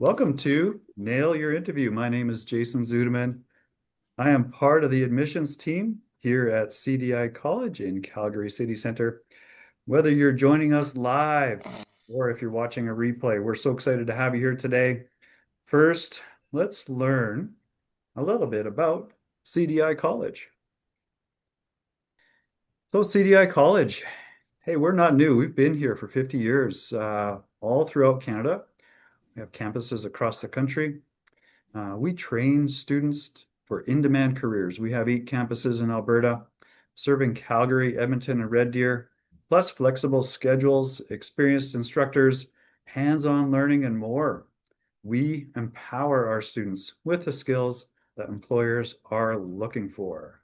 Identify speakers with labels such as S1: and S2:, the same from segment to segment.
S1: Welcome to Nail Your Interview. My name is Jason Zuderman. I am part of the admissions team here at CDI College in Calgary City Centre. Whether you're joining us live or if you're watching a replay, we're so excited to have you here today. First, let's learn a little bit about CDI College. So CDI College, hey, we're not new. We've been here for 50 years, all throughout Canada. We have campuses across the country. We train students for in-demand careers. We have 8 campuses in Alberta, serving Calgary, Edmonton, and Red Deer, plus flexible schedules, experienced instructors, hands-on learning, and more. We empower our students with the skills that employers are looking for.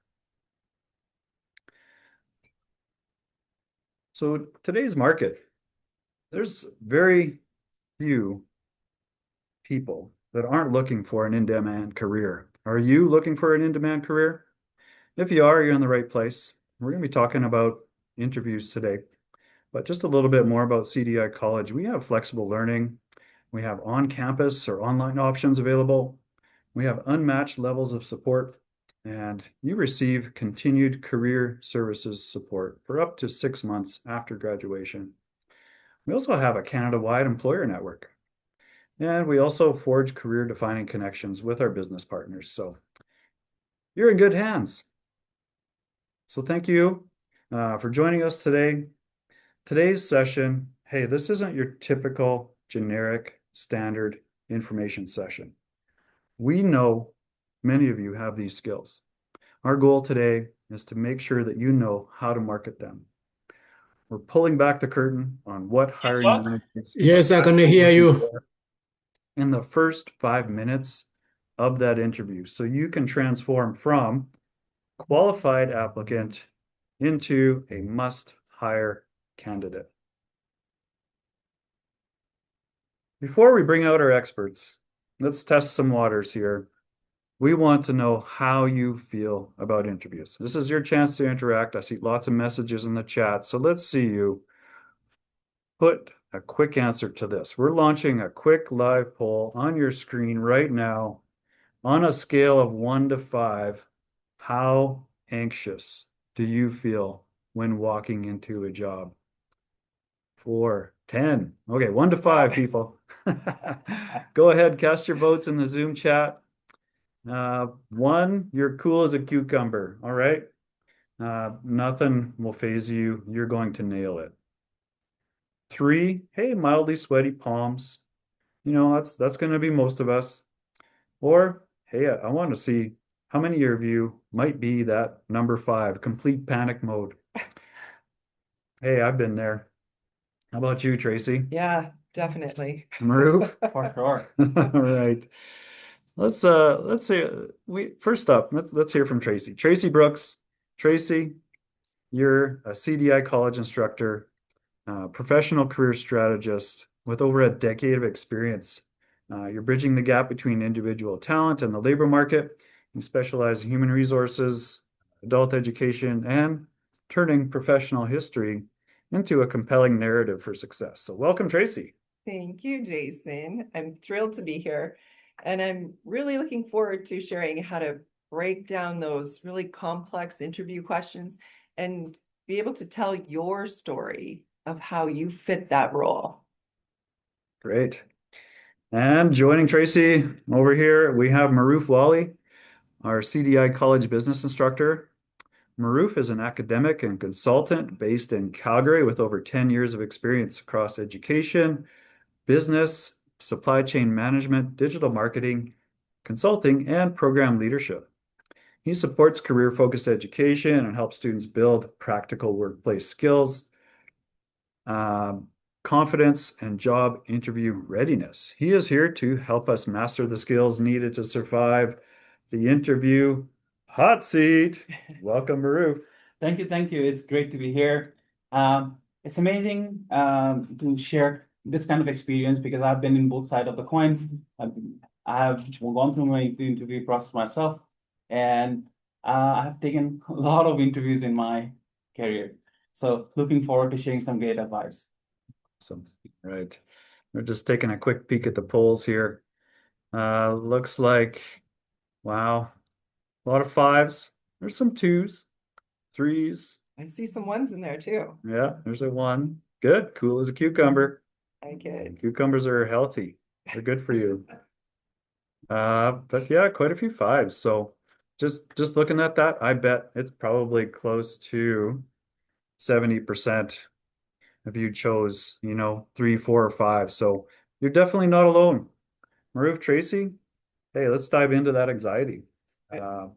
S1: So today's market, there's very few people that aren't looking for an in-demand career. Are you looking for an in-demand career? If you are, you're in the right place. We're going to be talking about interviews today, but just a little bit more about CDI College. We have flexible learning. We have on-campus or online options available. We have unmatched levels of support, and you receive continued career services support for up to 6 months after graduation. We also have a Canada-wide employer network. And we also forge career-defining connections with our business partners. So you're in good hands. So thank you for joining us today. Today's session, hey, this isn't your typical generic standard information session. We know many of you have these skills. Our goal today is to make sure that you know how to market them. We're pulling back the curtain on what hiring managers
S2: Yes, I can hear you.
S1: in the first 5 minutes of that interview. So you can transform from qualified applicant into a must-hire candidate. Before we bring out our experts, let's test some waters here. We want to know how you feel about interviews. This is your chance to interact. I see lots of messages in the chat, so let's see you put a quick answer to this. We're launching a quick live poll on your screen right now. On a scale of 1 to 5, how anxious do you feel when walking into a job? 4, 10. Okay, 1 to 5, people. Go ahead, cast your votes in the Zoom chat. 1, you're cool as a cucumber. All right. Nothing will faze you. You're going to nail it. 3, hey, mildly sweaty palms. You know, that's going to be most of us. Or, hey, I want to see how many of you might be that number 5, complete panic mode. Hey, I've been there. How about you, Tracy?
S3: Yeah, definitely.
S1: Maroof?
S2: For sure.
S1: All right. Let's say first up, let's hear from Tracy. Tracy Brooks. Tracy, you're a CDI College instructor, professional career strategist with over a decade of experience. You're bridging the gap between individual talent and the labor market. You specialize in human resources, adult education, and turning professional history into a compelling narrative for success. So welcome, Tracy.
S3: Thank you, Jason. I'm thrilled to be here. And I'm really looking forward to sharing how to break down those really complex interview questions and be able to tell your story of how you fit that role.
S1: Great. And joining Tracy over here, we have Maroof Wally, our CDI College business instructor. Maroof is an academic and consultant based in Calgary with over 10 years of experience across education, business, supply chain management, digital marketing, consulting, and program leadership. He supports career-focused education and helps students build practical workplace skills, confidence, and job interview readiness. He is here to help us master the skills needed to survive the interview hot seat. Welcome, Maroof.
S2: Thank you. Thank you. It's great to be here. It's amazing to share this kind of experience because I've been in both sides of the coin. I have gone through my interview process myself, and I have taken a lot of interviews in my career. So looking forward to sharing some great advice.
S1: Awesome. Right. We're just taking a quick peek at the polls here. Looks like, wow, a lot of fives. There's some twos, threes.
S3: I see some ones in there too.
S1: Yeah, there's a one. Good, cool as a cucumber.
S3: I get.
S1: Cucumbers are healthy. They're good for you. But yeah, quite a few fives. So just looking at that, I bet it's probably close to 70% of you chose, you know, three, four, or five. So you're definitely not alone. Maruf, Tracy, hey, let's dive into that anxiety. Uh,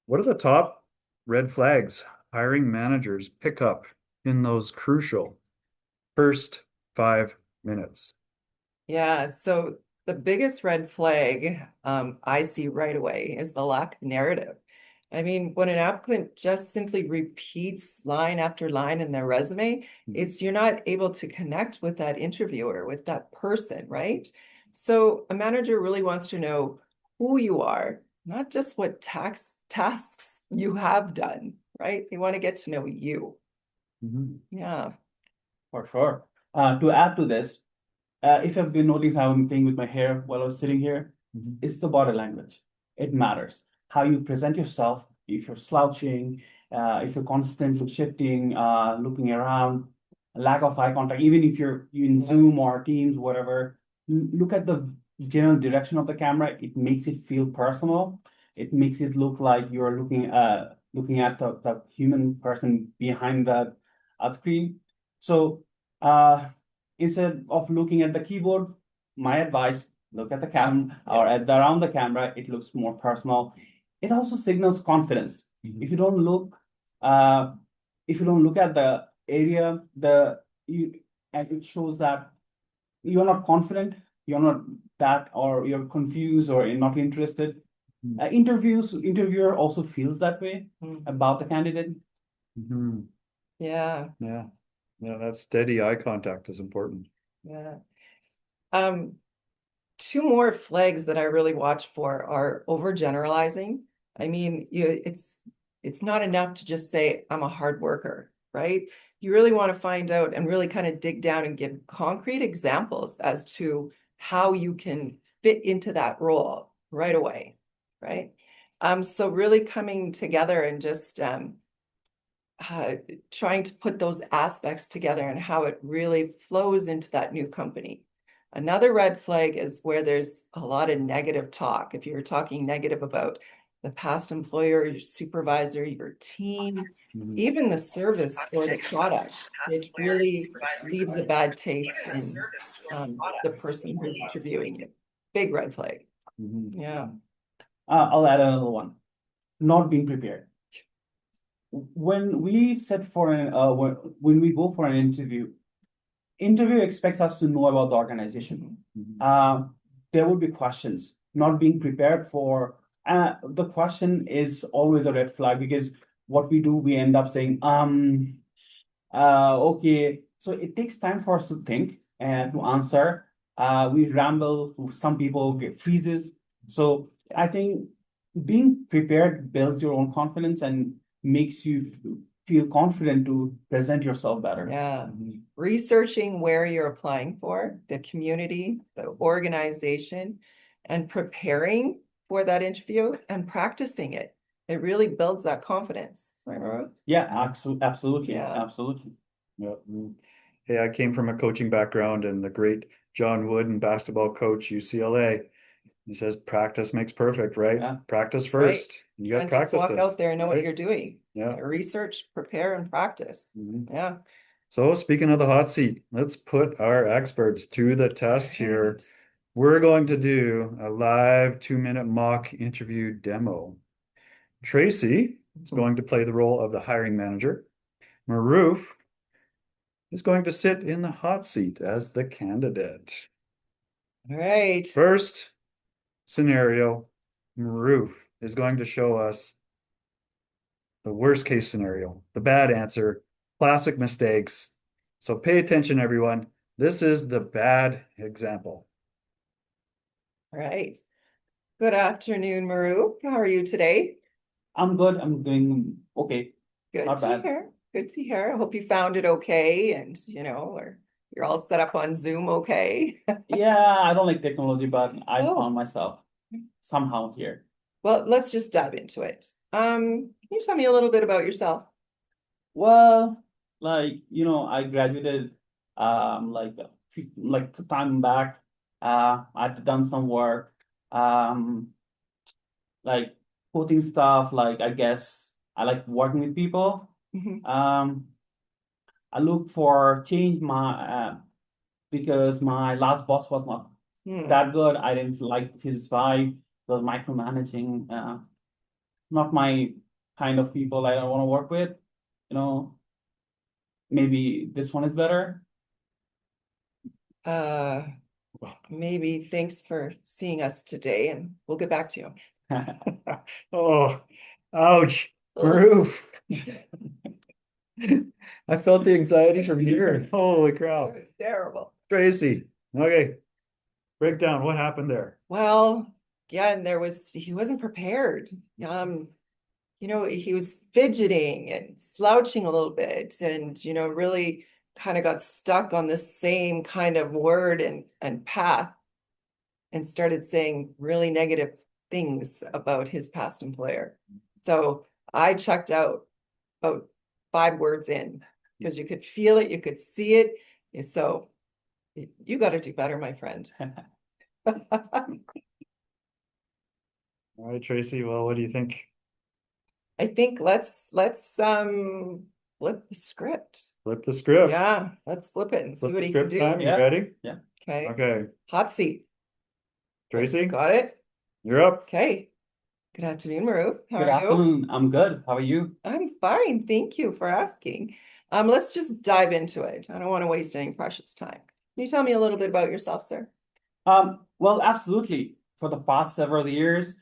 S1: what are the top red flags hiring managers pick up in those crucial first 5 minutes?
S3: Yeah, so the biggest red flag I see right away is the lack of narrative. I mean, when an applicant just simply repeats line after line in their resume, it's you're not able to connect with that interviewer, with that person, right? So a manager really wants to know who you are, not just what tasks you have done, right? They want to get to know you.
S1: Mhm.
S3: Yeah.
S2: For sure. To add to this, if you've been noticing how I'm playing with my hair while I was sitting here,
S1: Mhm.
S2: it's the body language. It matters. How you present yourself, if you're slouching, if you're constantly shifting, looking around, lack of eye contact, even if you're in Zoom or Teams, whatever, look at the general direction of the camera. It makes it feel personal. It makes it look like you're looking at the human person behind that screen. So instead of looking at the keyboard, my advice, look at the cam or at around the camera, it looks more personal. It also signals confidence. If you don't look, uh, if you don't look at the area, and it shows that you're not confident, you're not that, or you're confused or you're not interested. Interviewer also feels that way about the candidate.
S1: Mhm.
S3: Yeah.
S1: Yeah. Yeah, that steady eye contact is important.
S3: Yeah. Two more flags that I really watch for are overgeneralizing. I mean, it's not enough to just say I'm a hard worker, right? You really want to find out and really kind of dig down and give concrete examples as to how you can fit into that role right away, right? So really coming together and just trying to put those aspects together and how it really flows into that new company. Another red flag is where there's a lot of negative talk. If you're talking negative about the past employer, your supervisor, your team,
S1: Mhm.
S3: even the service or the product, it really leaves a bad taste in the person who's interviewing you. Big red flag.
S1: Mhm.
S3: Yeah.
S2: I'll add another one. Not being prepared. When we set for when we go for an interview expects us to know about the organization.
S1: Mhm.
S2: There will be questions. Not being prepared for the question is always a red flag, because what we do, we end up saying, okay. So it takes time for us to think and to answer. We ramble. Some people get freezes. So I think being prepared builds your own confidence and makes you feel confident to present yourself better.
S3: Yeah. Researching where you're applying for, the community, the organization, and preparing for that interview and practicing it. It really builds that confidence. Right, Roro?
S2: Yeah, absolutely.
S3: Yeah.
S2: Absolutely.
S1: Yeah. Hey, I came from a coaching background, and the great John Wooden, basketball coach, UCLA, he says practice makes perfect, right?
S2: Yeah.
S1: Practice
S3: That's right.
S1: first. You got to
S3: And just
S1: practice
S3: walk
S1: this,
S3: out there and know what
S1: right?
S3: you're doing.
S1: Yeah.
S3: Research, prepare, and practice.
S1: Mhm.
S3: Yeah.
S1: So speaking of the hot seat, let's put our experts to the test here. We're going to do a live 2-minute mock interview demo. Tracy is going to play the role of the hiring manager. Maroof is going to sit in the hot seat as the candidate.
S3: All right.
S1: First scenario, Maroof is going to show us the worst case scenario, the bad answer, classic mistakes. So pay attention, everyone. This is the bad example.
S3: All right. Good afternoon, Maru. How are you today?
S2: I'm good. I'm doing okay.
S3: Good
S2: Not
S3: to
S2: bad.
S3: hear. Good to hear. I hope you found it okay and, or You're all set up on Zoom, okay?
S2: Yeah, I don't like technology, but I
S3: Oh.
S2: found myself somehow here.
S3: Well, let's just dive into it. Can you tell me a little bit about yourself?
S2: Well, like, I graduated like some time back. I'd done some work, um, like coding stuff, like I guess I like working with people.
S3: Mhm.
S2: I look for change because my last boss was not
S3: Hmm.
S2: that good. I didn't like his vibe. He was micromanaging, not my kind of people I don't want to work with. You know, maybe this one is better.
S3: Uh, maybe thanks for seeing us today, and we'll get back to you.
S1: Oh, ouch.
S3: Ugh.
S1: Maroof. I felt the anxiety from here. Holy crap.
S3: It was terrible.
S1: Tracy. Okay. Break down what happened there.
S3: Well, yeah, and he wasn't prepared. He was fidgeting and slouching a little bit and, really kind of got stuck on the same kind of word and path and started saying really negative things about his past employer. So I checked out about 5 words in because you could feel it, you could see it. So you got to do better, my friend.
S1: All right, Tracy. Well, what do you think?
S3: I think let's flip the script.
S1: Flip the script.
S3: Yeah, let's flip it and see
S1: Flip
S3: what
S1: the
S3: he can
S1: script time.
S3: do.
S1: You
S2: Yeah.
S1: ready?
S2: Yeah.
S3: Okay.
S1: Okay.
S3: Hot seat.
S1: Tracy,
S3: Got it?
S1: you're up.
S3: Okay. Good afternoon, Maroof. How
S2: Good
S3: are you?
S2: afternoon. I'm good. How are you?
S3: I'm fine. Thank you for asking. Let's just dive into it. I don't want to waste any precious time. Can you tell me a little bit about yourself, sir?
S2: Well, absolutely. For the past several years,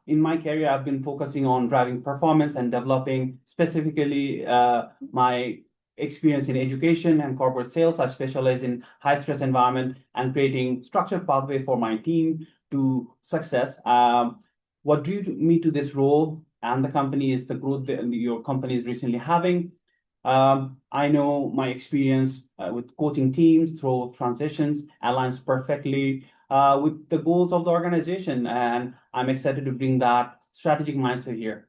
S2: in my career, I've been focusing on driving performance and developing specifically my experience in education and corporate sales. I specialize in high stress environment and creating structured pathway for my team to success. What drew me to this role and the company is the growth that your company is recently having. I know my experience with coaching teams through transitions aligns perfectly with the goals of the organization, and I'm excited to bring that strategic mindset here.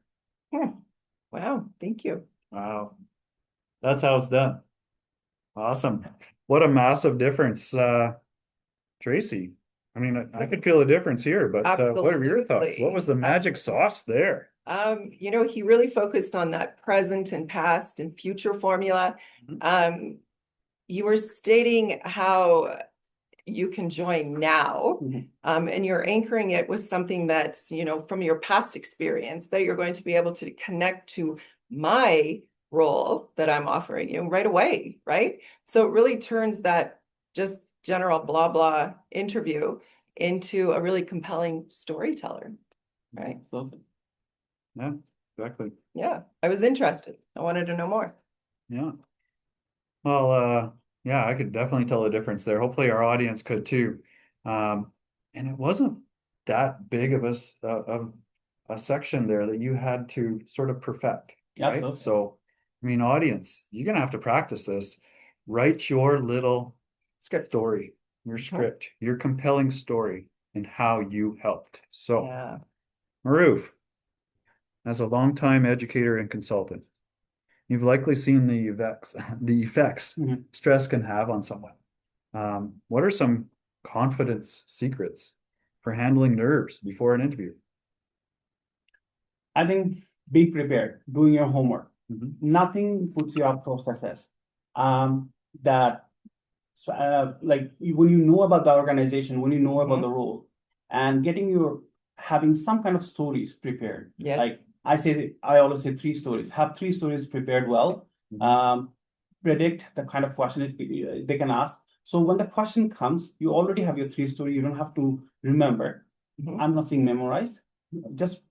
S3: Wow, thank you.
S1: Wow. That's how it's done. Awesome. What a massive difference, Tracy. I mean, I could feel a difference here, but what are your thoughts? What was the magic sauce there?
S3: He really focused on that present and past and future formula. You were stating how you can join now, and you're anchoring it with something that's, from your past experience that you're going to be able to connect to my role that I'm offering you right away, right? So it really turns that just general blah blah interview into a really compelling storyteller, right?
S2: So,
S1: Yeah, exactly.
S3: Yeah, I was interested. I wanted to know more.
S1: Yeah. Well, yeah, I could definitely tell a difference there. Hopefully our audience could too. And it wasn't that big of a section there that you had to sort of perfect, right?
S2: Absolutely.
S1: So, I mean, audience, you're gonna have to practice this. Write your little story, your script, your compelling story, and how you helped. So,
S3: Yeah.
S1: Maroof, as a longtime educator and consultant, you've likely seen the effects stress can have on someone. What are some confidence secrets for handling nerves before an interview?
S2: I think be prepared, doing your homework. Nothing puts you up for success. That like when you know about the organization, when you know about the role, and having some kind of stories prepared.
S3: Yeah.
S2: Like I always say 3 stories. Have 3 stories prepared well. Predict the kind of question they can ask. So when the question comes, you already have your 3 story. You don't have to remember. I'm not saying memorize. Just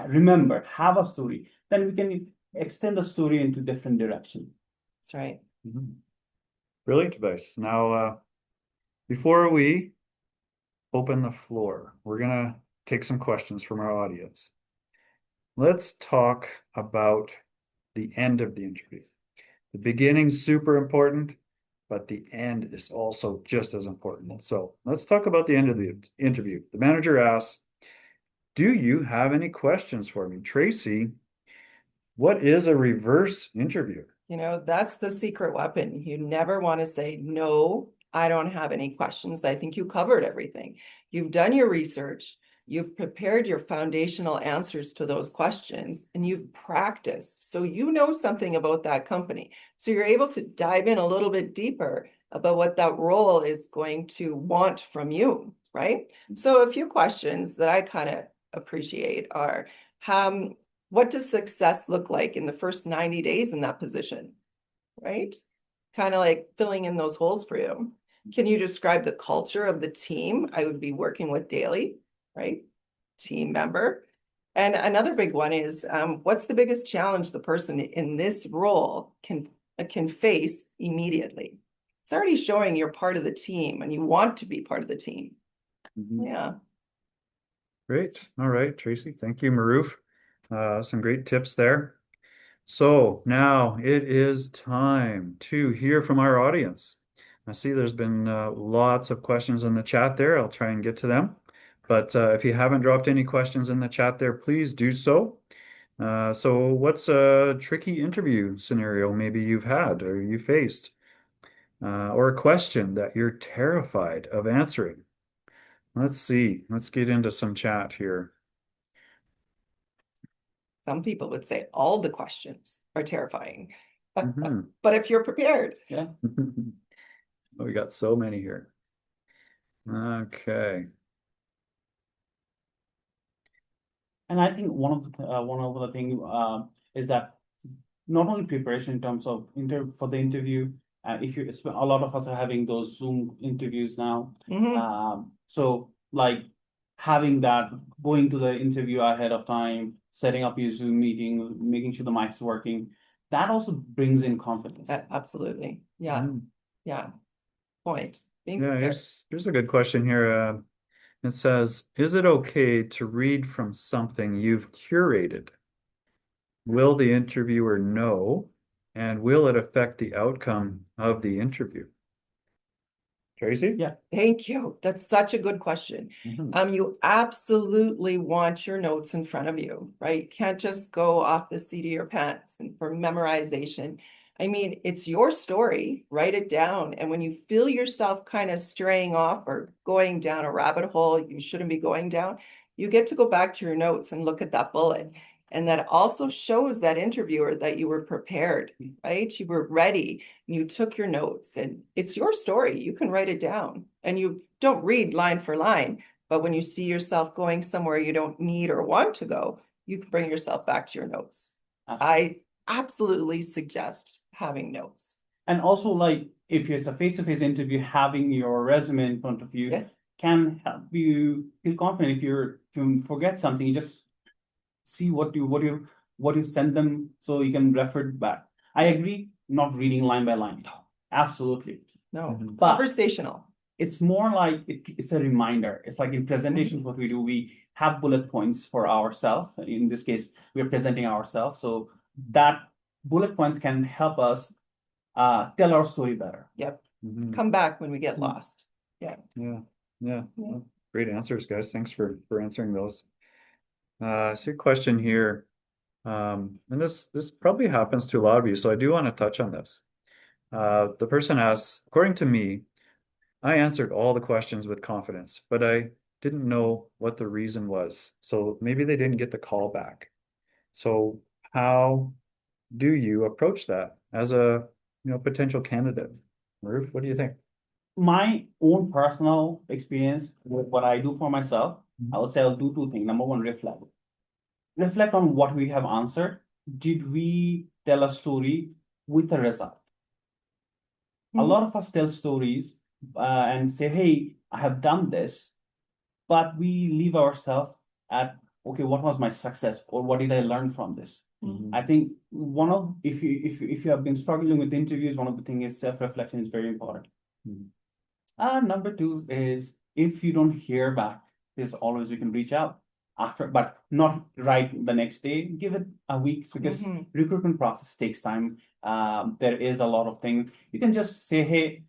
S2: remember, have a story. Then we can extend the story into different direction.
S3: That's right.
S1: Brilliant advice. Now, before we open the floor, we're gonna take some questions from our audience. Let's talk about the end of the interview. The beginning's super important, but the end is also just as important. So let's talk about the end of the interview. The manager asks, do you have any questions for me? Tracy, what is a reverse interview?
S3: You know, that's the secret weapon. You never want to say, no, I don't have any questions. I think you covered everything. You've done your research. You've prepared your foundational answers to those questions and you've practiced. So you know something about that company. So you're able to dive in a little bit deeper about what that role is going to want from you, right? So a few questions that I kind of appreciate are, what does success look like in the first 90 days in that position, right? Kind of like filling in those holes for you. Can you describe the culture of the team I would be working with daily, right? Team member. And another big one is, what's the biggest challenge the person in this role can face immediately? It's already showing you're part of the team and you want to be part of the team. Yeah.
S1: Great. All right, Tracy. Thank you, Maroof. Some great tips there. So now it is time to hear from our audience. I see there's been lots of questions in the chat there. I'll try and get to them. But if you haven't dropped any questions in the chat there, please do so. So what's a tricky interview scenario maybe you've had or you faced? Or a question that you're terrified of answering? Let's see. Let's get into some chat here.
S3: Some people would say all the questions are terrifying.
S1: Mhm.
S3: But if you're prepared,
S2: Yeah.
S1: Oh, we got so many here. Okay.
S2: And I think one of the thing is that not only preparation in terms of for the interview. If you a lot of us are having those Zoom interviews now. So like having that, going to the interview ahead of time, setting up your Zoom meeting, making sure the mic's working, that also brings in confidence.
S3: absolutely. Yeah. Yeah. Point. Being
S1: Yeah,
S3: prepared.
S1: here's a good question here. It says, is it okay to read from something you've curated? Will the interviewer know? And will it affect the outcome of the interview? Tracy?
S2: Yeah.
S3: Thank you. That's such a good question. You absolutely want your notes in front of you, right? You can't just go off the seat of your pants and for memorization. I mean, it's your story, write it down. And when you feel yourself kind of straying off or going down a rabbit hole you shouldn't be going down, you get to go back to your notes and look at that bullet. And that also shows that interviewer that you were prepared, right? You were ready. You took your notes and it's your story. You can write it down and you don't read line for line. But when you see yourself going somewhere you don't need or want to go, you can bring yourself back to your notes. I absolutely suggest having notes.
S2: And also, like, if it's a face-to-face interview, having your resume in front of you can help you feel confident. If you forget something, you just see what you send them so you can refer it back. I agree, not reading line by line. No, absolutely.
S3: No,
S2: But
S3: conversational.
S2: it's more like it's a reminder. It's like in presentations, what we do, we have bullet points for ourselves. In this case, we are presenting ourselves. So that bullet points can help us tell our story better.
S3: Yep. Come back when we get lost. Yeah.
S1: Yeah. Well, great answers, guys. Thanks for answering those. I see a question here. And this probably happens to a lot of you, so I do want to touch on this. The person asks, according to me, I answered all the questions with confidence, but I didn't know what the reason was. So maybe they didn't get the call back. So how do you approach that as a potential candidate? Ruth, what do you think?
S2: My own personal experience with what I do for myself, I would say I'll do two things. Number one, reflect. Reflect on what we have answered. Did we tell a story with a result? A lot of us tell stories and say, hey, I have done this, but we leave ourselves at, okay, what was my success or what did I learn from this? I think if you have been struggling with interviews, one of the things is self-reflection is very important. Number two is if you don't hear back, there's always you can reach out. after, but not right the next day. Give it a week because recruitment process takes time. There is a lot of things. You can just say, hey,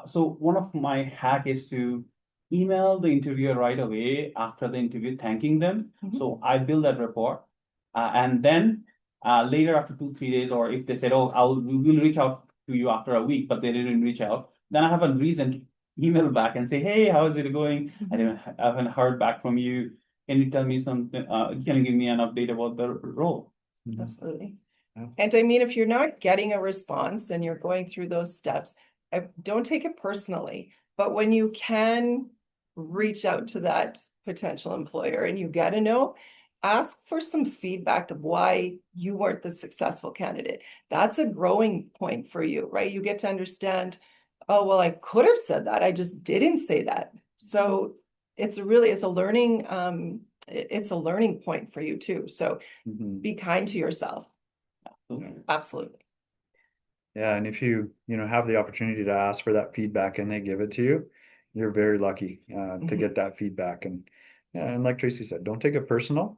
S2: so one of my hack is to email the interviewer right away after the interview, thanking them. So I build that rapport. And then later after 2, 3 days, or if they said, oh, we will reach out to you after a week, but they didn't reach out, then I have a reason to email back and say, hey, how is it going? I haven't heard back from you. Can you tell me something? Can you give me an update about the role?
S3: Absolutely.
S1: Yeah.
S3: And I mean, if you're not getting a response and you're going through those steps, don't take it personally. But when you can reach out to that potential employer and you get a no, ask for some feedback of why you weren't the successful candidate. That's a growing point for you, right? You get to understand, oh, well, I could have said that. I just didn't say that. So it's a learning, it's a learning point for you too. So be kind to yourself. Absolutely.
S1: Yeah, and if you have the opportunity to ask for that feedback and they give it to you, you're very lucky to get that feedback. And yeah, and like Tracy said, don't take it personal.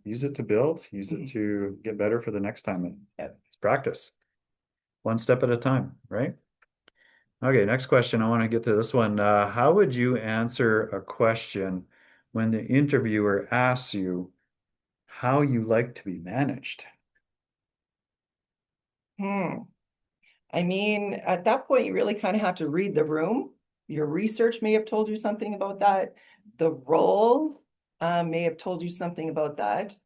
S1: Use it to build, use it to get better for the next time. And it's practice, one step at a time, right? Okay, next question. I want to get to this one. How would you answer a question when the interviewer asks you how you like to be managed?
S3: I mean, at that point, you really kind of have to read the room. Your research may have told you something about that. The role may have told you something about that.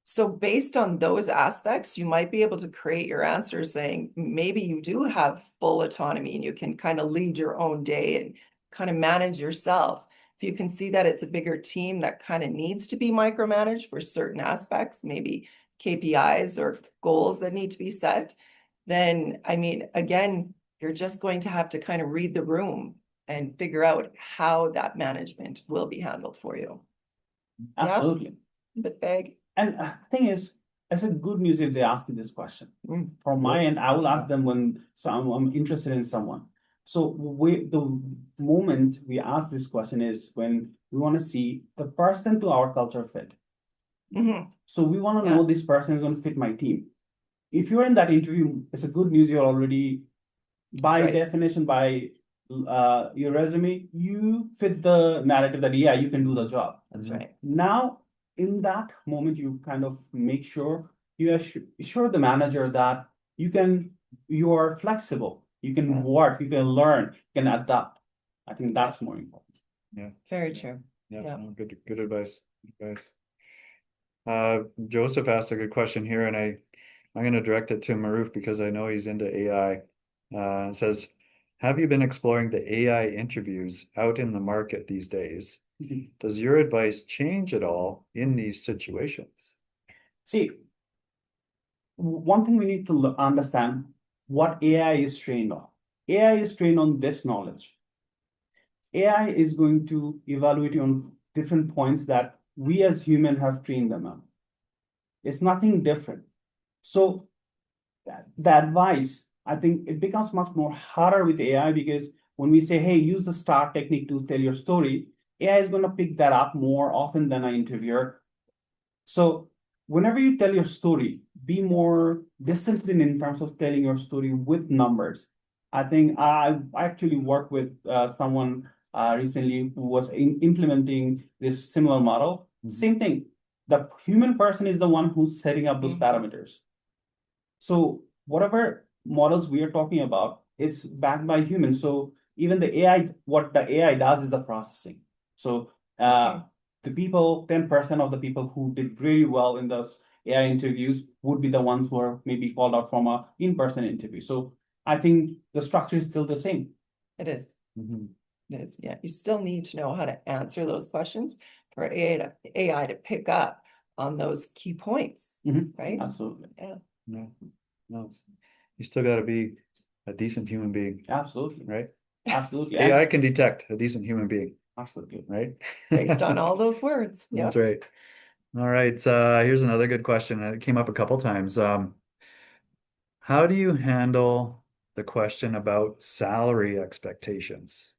S3: So based on those aspects, you might be able to create your answers saying maybe you do have full autonomy and you can kind of lead your own day and kind of manage yourself. If you can see that it's a bigger team that kind of needs to be micromanaged for certain aspects, maybe KPIs or goals that need to be set, then, I mean, again, you're just going to have to kind of read the room and figure out how that management will be handled for you.
S2: Absolutely.
S3: Yeah, but vague.
S2: And thing is, it's a good news if they ask you this question. From my end, I will ask them when I'm interested in someone. So the moment we ask this question is when we want to see the person to our culture fit. So we want to know this person is going to fit my team. If you're in that interview, it's a good news. You're already, by definition, by your resume, you fit the narrative that, yeah, you can do the job.
S3: That's right.
S2: Now, in that moment, you kind of make sure you assure the manager that you are flexible. You can work, you can learn, you can adapt. I think that's more important.
S1: Yeah.
S3: Very true.
S1: Yeah. Good advice. Joseph asked a good question here, and I'm going to direct it to Maruf because I know he's into AI. It says, have you been exploring the AI interviews out in the market these days? Does your advice change at all in these situations?
S2: See, one thing we need to understand what AI is trained on. AI is trained on this knowledge. AI is going to evaluate you on different points that we as humans have trained them on. It's nothing different. So the advice, I think it becomes much more harder with AI because when we say, hey, use the STAR technique to tell your story, AI is going to pick that up more often than an interviewer. So whenever you tell your story, be more disciplined in terms of telling your story with numbers. I think I actually worked with someone recently who was implementing this similar model. Same thing. The human person is the one who's setting up those parameters. So whatever models we are talking about, it's backed by humans. So even the AI, what the AI does is the processing. So the people, 10% of the people who did really well in those AI interviews would be the ones who are maybe called out from a in-person interview. So I think the structure is still the same.
S3: It is. It is. Yeah. You still need to know how to answer those questions for AI to pick up on those key points, right?
S2: Absolutely.
S3: Yeah.
S1: No, you still got to be a decent human being.
S2: Absolutely.
S1: Right?
S2: Absolutely.
S1: AI can detect a decent human being.
S2: Absolutely.
S1: Right?
S3: Based on all those words.
S1: That's right. All right. Here's another good question. It came up a couple times. How do you handle the question about salary expectations?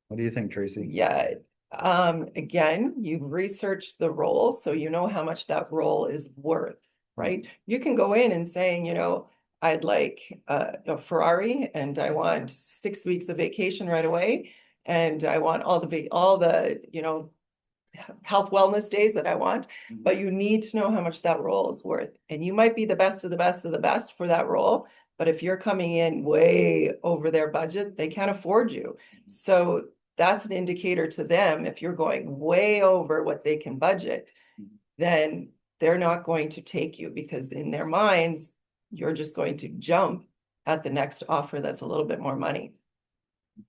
S1: What do you think, Tracy?
S3: Yeah, Again, you've researched the role, so you know how much that role is worth, right? You can go in and saying, I'd like a Ferrari and I want 6 weeks of vacation right away. And I want all the health wellness days that I want, but you need to know how much that role is worth. And you might be the best of the best of the best for that role, but if you're coming in way over their budget, they can't afford you. So that's an indicator to them. If you're going way over what they can budget, then they're not going to take you because in their minds, you're just going to jump at the next offer that's a little bit more money.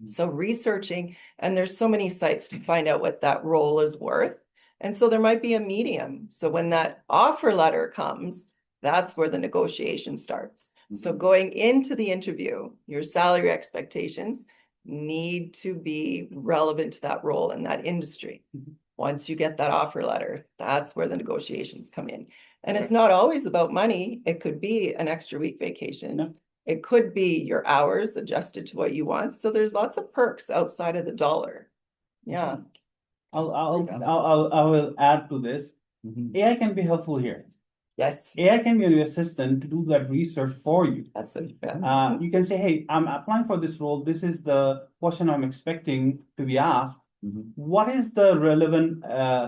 S3: So researching, and there's so many sites to find out what that role is worth. And so there might be a medium. So when that offer letter comes, that's where the negotiation starts. So going into the interview, your salary expectations need to be relevant to that role in that industry. Once you get that offer letter, that's where the negotiations come in. And it's not always about money. It could be an extra week vacation. It could be your hours adjusted to what you want. So there's lots of perks outside of the dollar. Yeah.
S2: I will add to this. AI can be helpful here.
S3: Yes.
S2: AI can be your assistant to do that research for you.
S3: That's it.
S2: You can say, hey, I'm applying for this role. This is the question I'm expecting to be asked. What is the relevant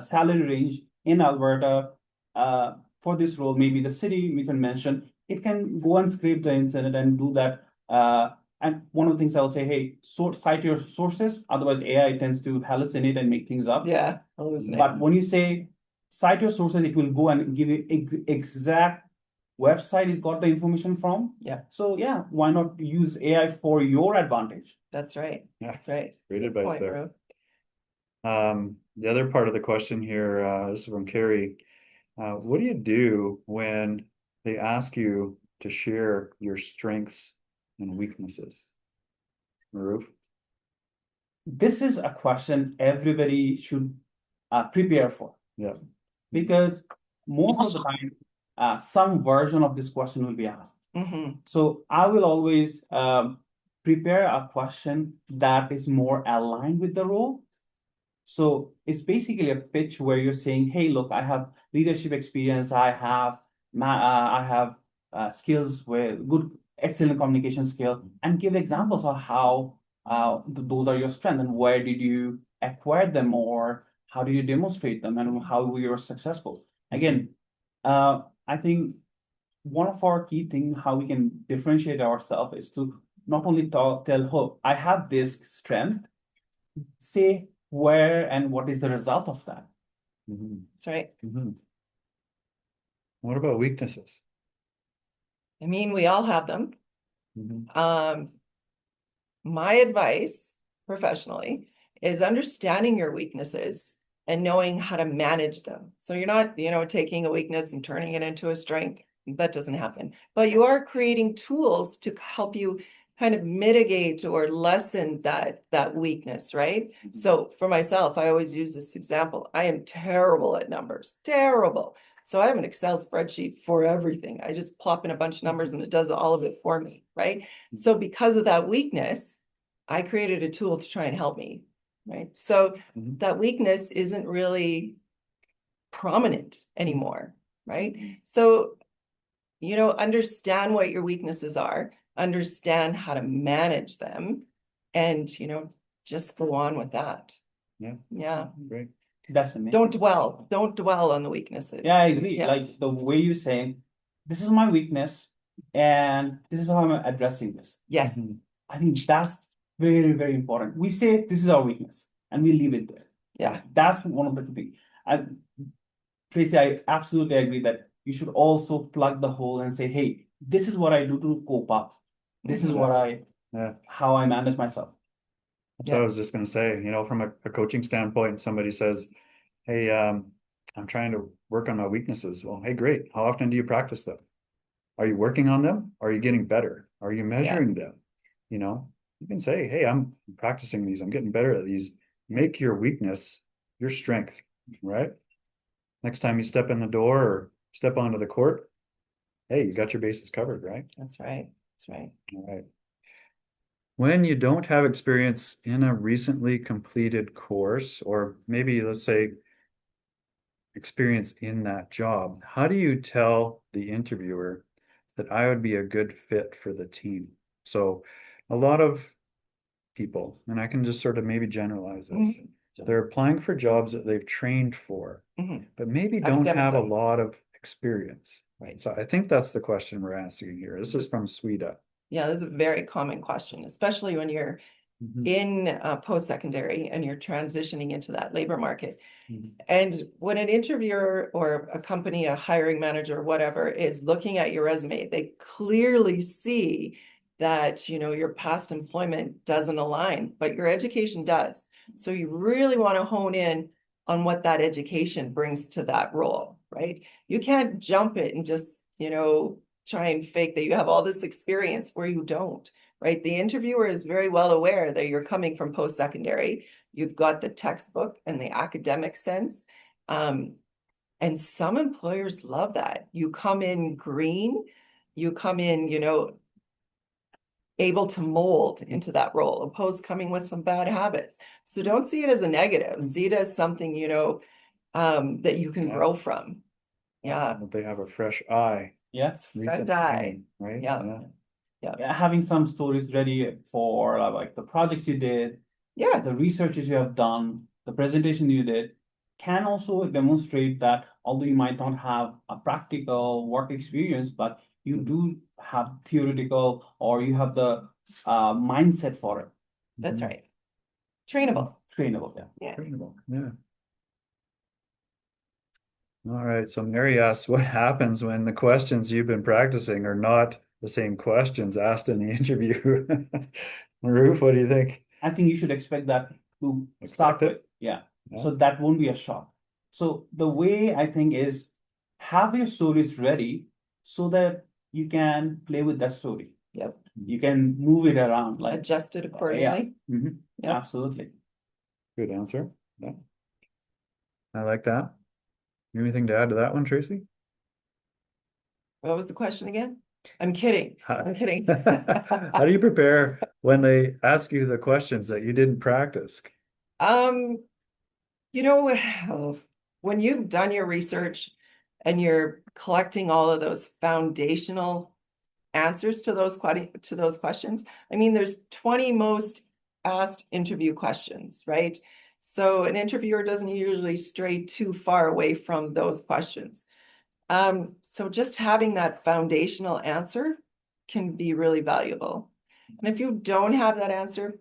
S2: salary range in Alberta for this role? Maybe the city we can mention. It can go and scrape the internet and do that. And one of the things I will say, hey, cite your sources. Otherwise, AI tends to hallucinate and make things up.
S3: Yeah, hallucinate.
S2: But when you say cite your sources, it will go and give you exact website it got the information from.
S3: Yeah.
S2: So yeah, why not use AI for your advantage?
S3: That's right.
S1: Yeah.
S3: That's right.
S1: Great
S3: Good
S1: advice
S3: point,
S1: there.
S3: Ro.
S1: The other part of the question here, this is from Carrie. What do you do when they ask you to share your strengths and weaknesses? Maruf?
S2: This is a question everybody should prepare for.
S1: Yeah.
S2: Because most of the time, some version of this question will be asked. So I will always prepare a question that is more aligned with the role. So it's basically a pitch where you're saying, "Hey, look, I have leadership experience. I have skills with good, excellent communication skill," and give examples of how those are your strengths and where did you acquire them, or how do you demonstrate them, and how you are successful. Again, I think one of our key things how we can differentiate ourselves is to not only tell, "Oh, I have this strength," say where and what is the result of that.
S3: That's right.
S1: What about weaknesses?
S3: I mean, we all have them. My advice professionally is understanding your weaknesses and knowing how to manage them. So you're not, taking a weakness and turning it into a strength. That doesn't happen. But you are creating tools to help you kind of mitigate or lessen that weakness, right? So for myself, I always use this example. I am terrible at numbers, terrible. So I have an Excel spreadsheet for everything. I just plop in a bunch of numbers and it does all of it for me, right? So because of that weakness, I created a tool to try and help me, right? So that weakness isn't really prominent anymore, right? So, understand what your weaknesses are, understand how to manage them, and, just go on with that. Yeah.
S1: Great.
S2: That's amazing.
S3: Don't dwell on the weaknesses.
S2: Yeah, I agree. Like the way you're saying, this is my weakness, and this is how I'm addressing this.
S3: Yes.
S2: I think that's very, very important. We say this is our weakness, and we leave it there.
S3: Yeah.
S2: That's one of the things. Tracy, I absolutely agree that you should also plug the hole and say, hey, this is what I do to cope up. This is what how I manage myself.
S1: That's what I was just going to say, from a coaching standpoint, somebody says, hey, I'm trying to work on my weaknesses. Well, hey, great. How often do you practice them? Are you working on them? Are you getting better? Are you measuring them? You can say, hey, I'm practicing these. I'm getting better at these. Make your weakness your strength, right? Next time you step in the door or step onto the court, hey, you got your bases covered, right?
S3: That's right. That's right.
S1: All right. when you don't have experience in a recently completed course, or maybe let's say experience in that job, how do you tell the interviewer that I would be a good fit for the team? So a lot of people, and I can just sort of maybe generalize this, they're applying for jobs that they've trained for,
S3: Mhm.
S1: but maybe don't have a
S3: Academically.
S1: lot of experience.
S3: Right.
S1: So I think that's the question we're asking here. This is from Sweden.
S3: Yeah, this is a very common question, especially when you're
S1: Mhm.
S3: in post-secondary and you're transitioning into that labor market.
S1: Mhm.
S3: And when an interviewer or a company, a hiring manager, whatever, is looking at your resume, they clearly see that, your past employment doesn't align, but your education does. So you really want to hone in on what that education brings to that role, right? You can't jump it and just, try and fake that you have all this experience where you don't, right? The interviewer is very well aware that you're coming from post-secondary. You've got the textbook and the academic sense. And some employers love that. You come in green, you come in, able to mold into that role, opposed coming with some bad habits. So don't see it as a negative. See it as something, that you can grow from. Yeah.
S1: They have a fresh eye.
S2: Yes.
S1: Recent
S3: Fresh eye.
S1: training, right?
S3: Yeah. Yeah.
S2: Having some stories ready for like the projects you did,
S3: Yeah.
S2: the researches you have done, the presentation you did, can also demonstrate that although you might not have a practical work experience, but you do have theoretical or you have the mindset for it.
S3: That's
S1: Mhm.
S3: right. Trainable.
S2: Trainable, yeah.
S3: Yeah.
S1: Trainable, yeah. All right, so Mary asks, what happens when the questions you've been practicing are not the same questions asked in the interview? Maruf, what do you think?
S2: I think you should expect that to
S1: Expect
S2: start
S1: it?
S2: with. Yeah.
S1: Yeah.
S2: So that won't be a shock. So the way I think is have your stories ready so that you can play with that story.
S3: Yep.
S2: You can move it around, like
S3: Adjust it accordingly.
S2: Mhm.
S3: Yep.
S2: Absolutely.
S1: Good answer. Yeah. I like that. Anything to add to that one, Tracy?
S3: What was the question again? I'm kidding. I'm kidding.
S1: How do you prepare when they ask you the questions that you didn't practice?
S3: Um, when you've done your research and you're collecting all of those foundational answers to those questions, I mean, there's 20 most asked interview questions, right? So an interviewer doesn't usually stray too far away from those questions. So just having that foundational answer can be really valuable. And if you don't have that answer,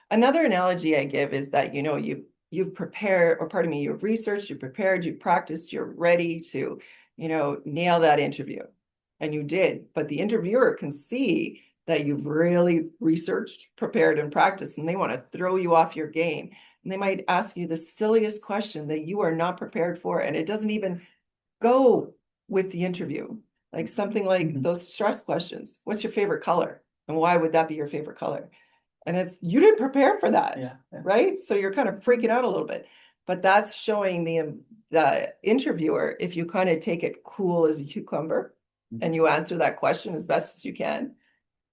S3: another analogy I give is that, you've prepared, or pardon me, you've researched, you've prepared, you've practiced, you're ready to, nail that interview. And you did, but the interviewer can see that you've really researched, prepared, and practiced, and they want to throw you off your game. And they might ask you the silliest question that you are not prepared for, and it doesn't even go with the interview. Like something like those stress questions. What's your favorite color? And why would that be your favorite color? And you didn't prepare for that,
S2: Yeah.
S3: right? So you're kind of freaking out a little bit. But that's showing the interviewer, if you kind of take it cool as a cucumber and you answer that question as best as you can,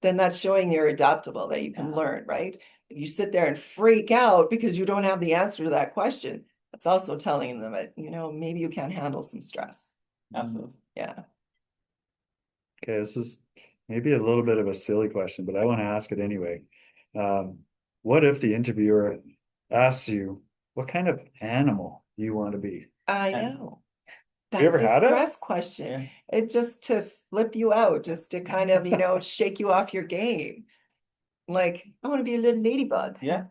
S3: then that's showing you're adaptable, that you can learn, right? If you sit there and freak out because you don't have the answer to that question, that's also telling them that, maybe you can't handle some stress.
S2: Absolutely.
S3: Yeah.
S1: Okay, this is maybe a little bit of a silly question, but I want to ask it anyway. What if the interviewer asks you, what kind of animal do you want to be?
S3: I know.
S1: You ever
S3: That's a
S1: had it?
S3: stress question. It just to flip you out, just to kind of, shake you off your game. Like, I want to be a little ladybug.
S2: Yeah.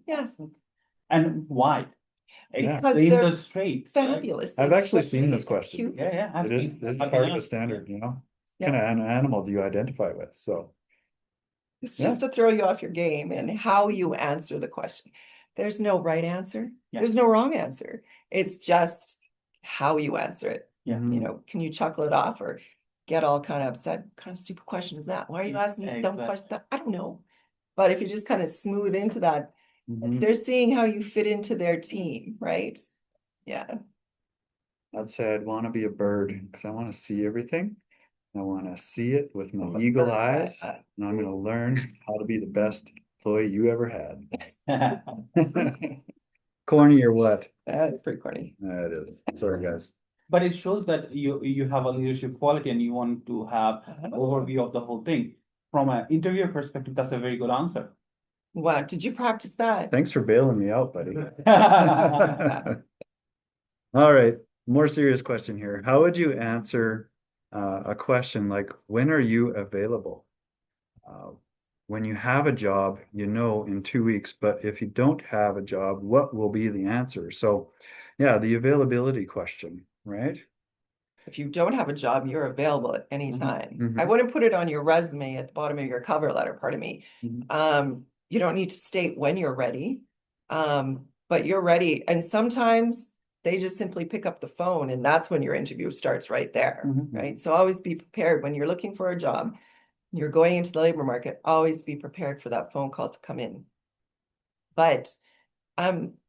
S3: Yeah.
S2: And why?
S1: Yeah.
S3: Because
S2: In
S3: they're
S2: the straight.
S3: fabulous.
S1: I've
S3: They
S1: actually
S3: flip
S1: seen
S3: me.
S1: this question.
S3: Cute.
S2: Yeah,
S1: It is,
S2: absolutely.
S1: it's part of the standard, What
S3: Yeah.
S1: kind of animal do you identify with? So,
S3: It's
S1: yeah.
S3: just to throw you off your game and how you answer the question. There's no right answer.
S2: Yeah.
S3: There's no wrong answer. It's just how you answer it.
S2: Yeah.
S1: Mhm.
S3: Can you chuckle it off or get all kind of upset? What kind of stupid question is that? Why are you asking me a dumb
S2: Exactly.
S3: question? I don't know. But if you just kind of smooth into that,
S1: Mhm.
S3: they're seeing how you fit into their team, right? Yeah.
S1: I'd say I'd want to be a bird because I want to see everything. I want to see it with my
S3: I'm a
S1: eagle
S3: bird.
S1: eyes, and I'm going to learn how to be the best employee you ever had? Corny or what?
S3: That's pretty corny.
S1: It is. Sorry, guys.
S2: But it shows that you have a leadership quality and you want to have an overview of the whole thing. From an interviewer perspective, that's a very good answer.
S3: Wow, did you practice that?
S1: Thanks for bailing me out, buddy. All right, more serious question here. How would you answer a question like, when are you available? When you have a job, you know in 2 weeks, but if you don't have a job, what will be the answer? So, yeah, the availability question, right?
S3: If you don't have a job, you're available at any time.
S1: Mhm.
S3: I wouldn't put it on your resume at the bottom of your cover letter, pardon me.
S1: Mhm.
S3: You don't need to state when you're ready, but you're ready. And sometimes they just simply pick up the phone and that's when your interview starts right there,
S2: Mhm.
S3: right? So always be prepared when you're looking for a job, you're going into the labor market, always be prepared for that phone call to come in. But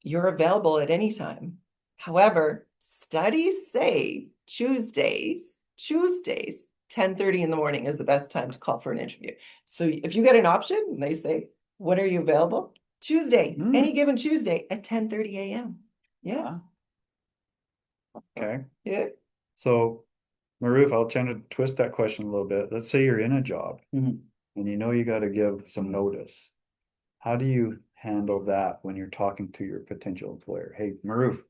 S3: you're available at any time. However, studies say Tuesdays, 10:30 in the morning is the best time to call for an interview. So if you get an option and they say, when are you available? Tuesday, any given Tuesday at 10:30 a.m. Yeah.
S1: Okay.
S3: Yeah.
S1: So, Maruf, I'll try to twist that question a little bit. Let's say you're in a job
S2: Mhm.
S1: and you know you got to give some notice. How do you handle that when you're talking to your potential employer? Hey, Maruf,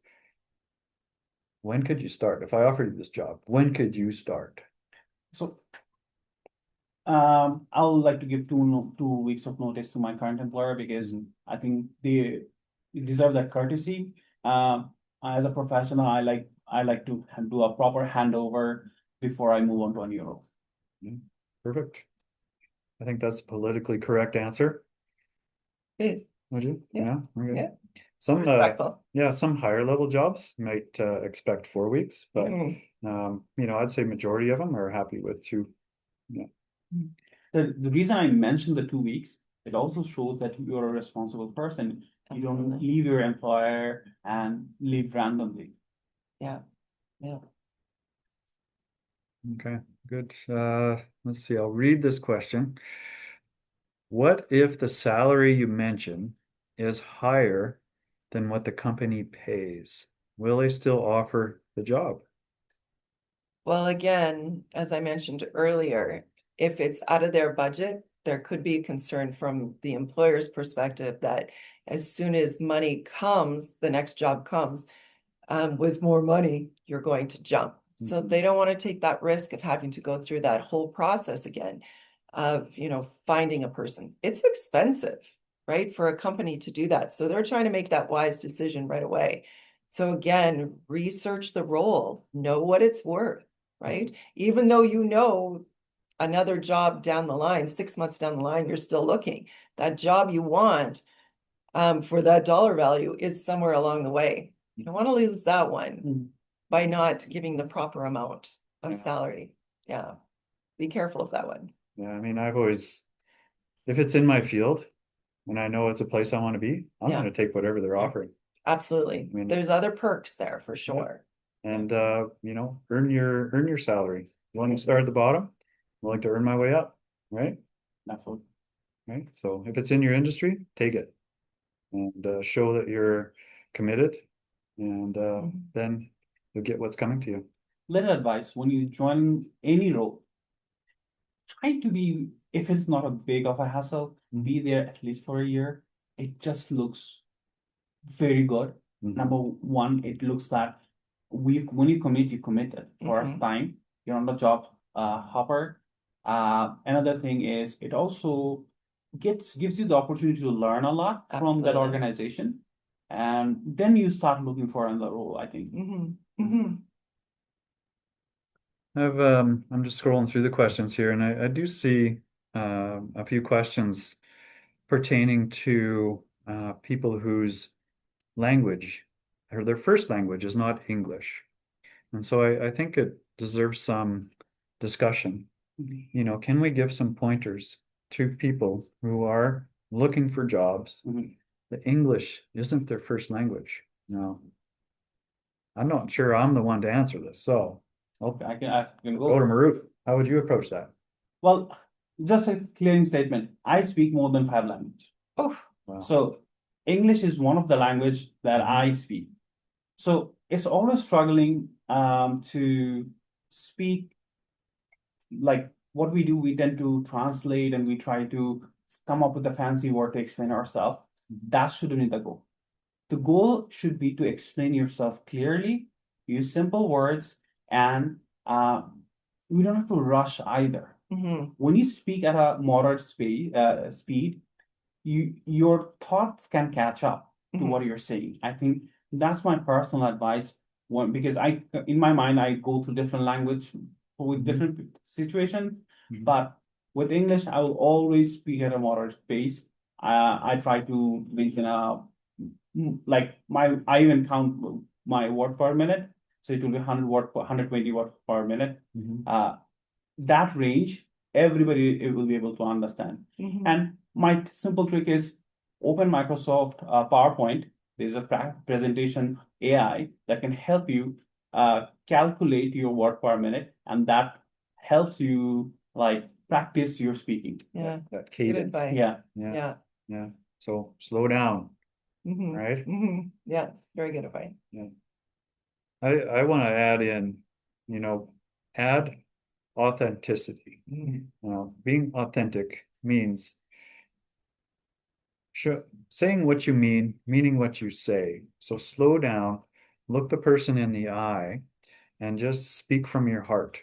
S1: when could you start? If I offered you this job, when could you start?
S2: So I would like to give 2 weeks of notice to my current employer because I think they deserve that courtesy. As a professional, I like to do a proper handover before I move on to a new role.
S1: Perfect. I think that's a politically correct answer.
S3: It is.
S1: Would you?
S3: Yeah.
S1: Okay.
S3: Yeah.
S1: Some
S3: Respectful.
S1: some higher level jobs might expect 4 weeks, but I'd say majority of them are happy with 2. Yeah.
S2: The reason I mentioned the 2 weeks, it also shows that you're a responsible person. You don't
S3: Absolutely.
S2: leave your employer and leave randomly.
S3: Yeah. Yeah.
S1: Okay, good. Let's see. I'll read this question. What if the salary you mention is higher than what the company pays? Will they still offer the job?
S3: Well, again, as I mentioned earlier, if it's out of their budget, there could be concern from the employer's perspective that as soon as money comes, the next job comes, with more money, you're going to jump. So they don't want to take that risk of having to go through that whole process again of, finding a person. It's expensive, right, for a company to do that. So they're trying to make that wise decision right away. So again, research the role, know what it's worth, right? Even though another job down the line, 6 months down the line, you're still looking. That job you want for that dollar value is somewhere along the way. You don't want to lose that one by not giving the proper amount of salary. Yeah. Be careful of that one.
S1: Yeah, I mean, if it's in my field and I know it's a place I want to be, I'm going to take whatever they're offering.
S3: Absolutely.
S1: I mean,
S3: there's other perks there for sure.
S1: And earn your salary. Willing to start at the bottom, willing to earn my way up, right?
S2: Absolutely.
S1: Right. So if it's in your industry, take it and show that you're committed, and then you'll get what's coming to you.
S2: Little advice, when you join any role, try to be, if it's not a big of a hassle, be there at least for a year. It just looks very good. Number one, it looks that when you commit, you committed for a time. You're on the job hopper. Another thing is it also gives you the opportunity to learn a lot from that organization, and then you start looking for another role, I think.
S1: I'm just scrolling through the questions here, and I do see a few questions pertaining to people whose language or their first language is not English. And so I think it deserves some discussion. Can we give some pointers to people who are looking for jobs that English isn't their first language? No, I'm not sure I'm the one to answer this. So
S2: I can
S1: go to Maruf. How would you approach that?
S2: Well, just a clearing statement. I speak more than 5 languages.
S3: Oh,
S1: Wow.
S2: So English is one of the language that I speak. So it's always struggling to speak. Like what we do, we tend to translate and we try to come up with a fancy word to explain ourselves. That shouldn't be the goal. The goal should be to explain yourself clearly, use simple words, and we don't have to rush either. When you speak at a moderate speed, your thoughts can catch up to what you're saying. I think that's my personal advice. Because in my mind, I go through different language with different situations, but with English, I will always speak at a moderate pace. I try to maintain like I even count my word per minute, so it will be 120 word per minute. That range, everybody will be able to understand. And my simple trick is open Microsoft PowerPoint. There's a presentation AI that can help you calculate your word per minute, and that helps you like practice your speaking.
S3: yeah,
S1: That
S3: good
S1: cadence.
S3: advice.
S2: Yeah.
S3: Yeah.
S1: Yeah. So slow down,
S3: Mhm.
S1: right?
S3: Yeah, very good advice.
S1: Yeah. I want to add in, add authenticity. Being authentic means saying what you mean, meaning what you say. So slow down, look the person in the eye, and just speak from your heart,